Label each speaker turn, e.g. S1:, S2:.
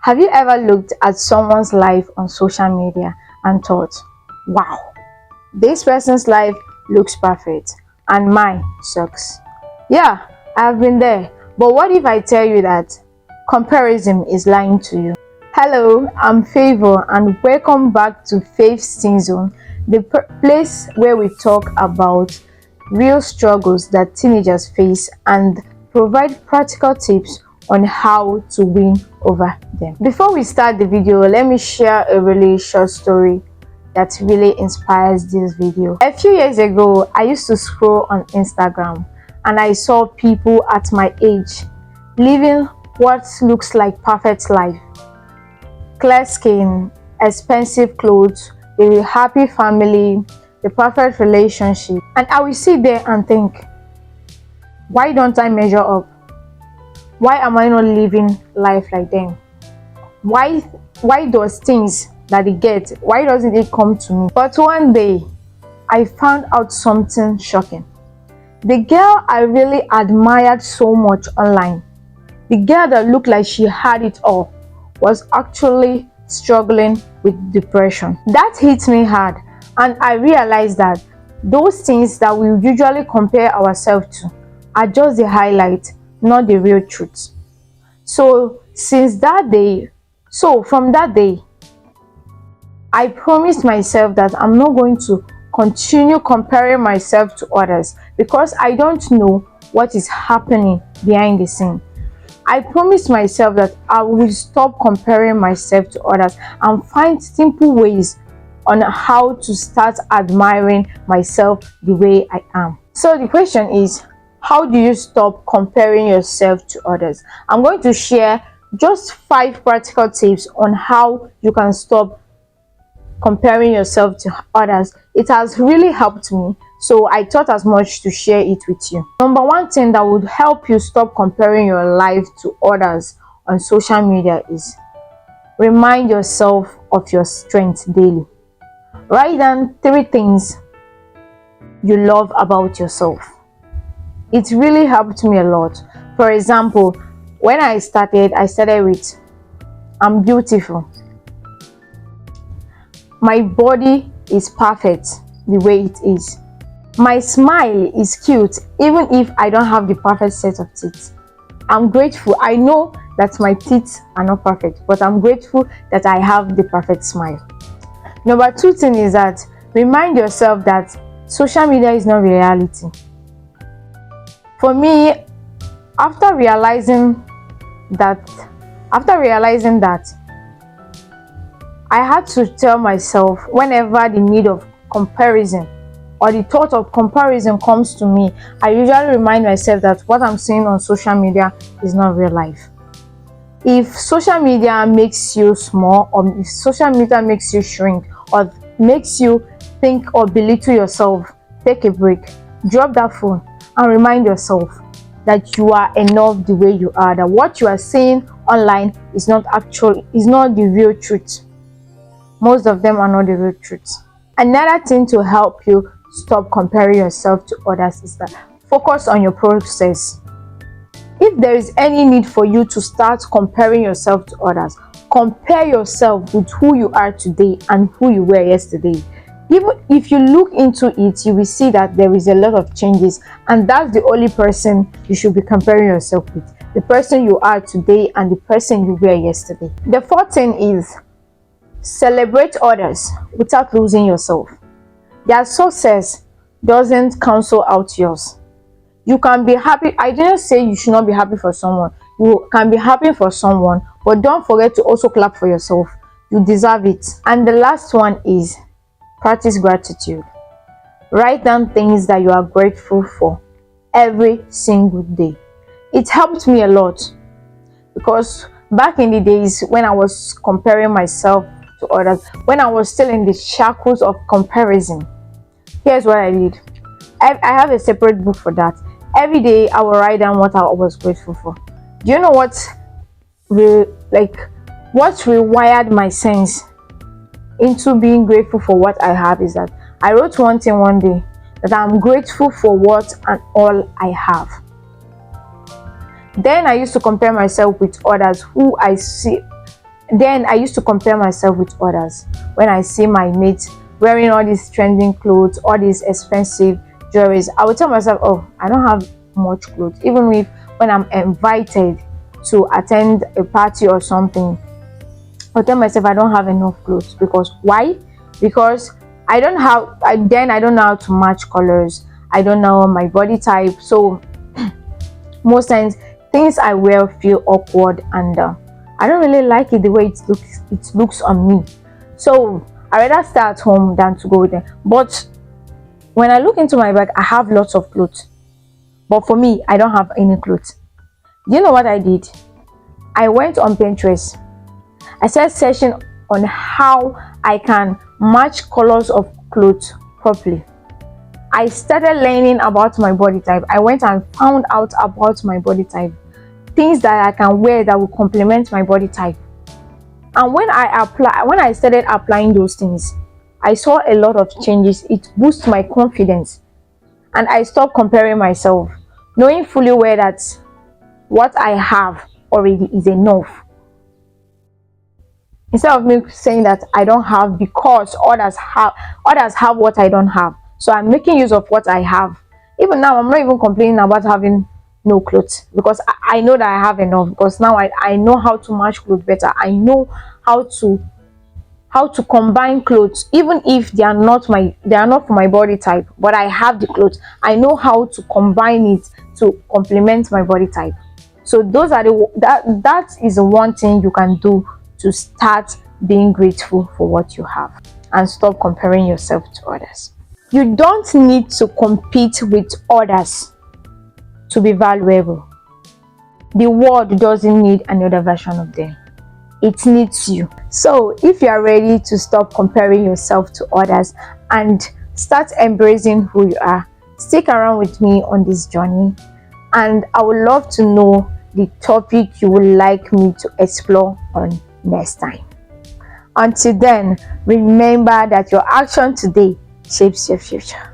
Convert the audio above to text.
S1: Have you ever looked at someone's life on social media and thought, wow, this person's life looks perfect and mine sucks? Yeah, I've been there. But what if I tell you that comparison is lying to you? Hello, I'm Favor and welcome back to Faith's Teen Zone, the place where we talk about real struggles that teenagers face and provide practical tips on how to win over them. Before we start the video, let me share a really short story that really inspires this video. A few years ago, I used to scroll on Instagram and I saw people at my age living what looks like perfect life. Clear skin, expensive clothes, a happy family, the perfect relationship. And I will sit there and think, why don't I measure up? Why am I not living life like them? Why those things that they get, why doesn't it come to me? But one day, I found out something shocking. The girl I really admired so much online, the girl that looked like she had it all, was actually struggling with depression. That hit me hard, and I realized that those things that we usually compare ourselves to are just the highlight, not the real truth. So from that day, I promised myself that I'm not going to continue comparing myself to others because I don't know what is happening behind the scene. I promised myself that I will stop comparing myself to others and find simple ways on how to start admiring myself the way I am. So the question is, how do you stop comparing yourself to others? I'm going to share just 5 practical tips on how you can stop comparing yourself to others. It has really helped me, so I thought as much to share it with you. Number 1 thing that would help you stop comparing your life to others on social media is remind yourself of your strengths daily. Write down 3 things you love about yourself. It really helped me a lot. For example, when I started with I'm beautiful. My body is perfect the way it is. My smile is cute even if I don't have the perfect set of teeth. I'm grateful. I know that my teeth are not perfect, but I'm grateful that I have the perfect smile. Number 2 thing is that remind yourself that social media is not reality. For me, after realizing that, I had to tell myself whenever the need of comparison or the thought of comparison comes to me, I usually remind myself that what I'm seeing on social media is not real life. If social media makes you small, or if social media makes you shrink, or makes you think or belittle yourself, take a break, drop that phone and remind yourself that you are enough the way you are, that what you are seeing online is not the real truth. Most of them are not the real truth. Another thing to help you stop comparing yourself to others is that focus on your process. If there is any need for you to start comparing yourself to others, compare yourself with who you are today and who you were yesterday. Even if you look into it, you will see that there is a lot of changes, and that's the only person you should be comparing yourself with, the person you are today and the person you were yesterday. The 4th thing is celebrate others without losing yourself. Their success doesn't cancel out yours. You can be happy. I didn't say you should not be happy for someone. You can be happy for someone, but don't forget to also clap for yourself. You deserve it. And the last one is practice gratitude. Write down things that you are grateful for every single day. It helped me a lot because back in the days when I was comparing myself to others, when I was still in the shackles of comparison, here's what I did. I have a separate book for that. Every day I will write down what I was grateful for. Do you know what rewired my sense into being grateful for what I have is that I wrote one thing one day, that I'm grateful for what and all I have. Then I used to compare myself with others who I see Then I used to compare myself with others. When I see my mates wearing all these trending clothes, all these expensive jewelries, I would tell myself, oh, I don't have much clothes. Even if when I'm invited to attend a party or something, I'll tell myself I don't have enough clothes. Because why? Because I don't know how to match colors. I don't know my body type. So most times things I wear feel awkward, and I don't really like it the way it looks on me. So I rather stay at home than to go there. But when I look into my bag, I have lots of clothes. But for me, I don't have any clothes. Do you know what I did? I went on Pinterest. I started searching on how I can match colors of clothes properly. I started learning about my body type. I went and found out about my body type, things that I can wear that will complement my body type. And when I started applying those things, I saw a lot of changes. It boosted my confidence, and I stopped comparing myself, knowing fully well that what I have already is enough. Instead of me saying that I don't have because others have what I don't have. So I'm making use of what I have. Even now, I'm not even complaining about having no clothes, because I know that I have enough. Because now I know how to match clothes better. I know how to combine clothes, even if they are not for my body type, but I have the clothes. I know how to combine it to complement my body type. So that is the one thing you can do to start being grateful for what you have, and stop comparing yourself to others. You don't need to compete with others to be valuable. The world doesn't need another version of them. It needs you. So if you are ready to stop comparing yourself to others and start embracing who you are, stick around with me on this journey, and I would love to know the topic you would like me to explore on next time. Until then, remember that your action today shapes your future.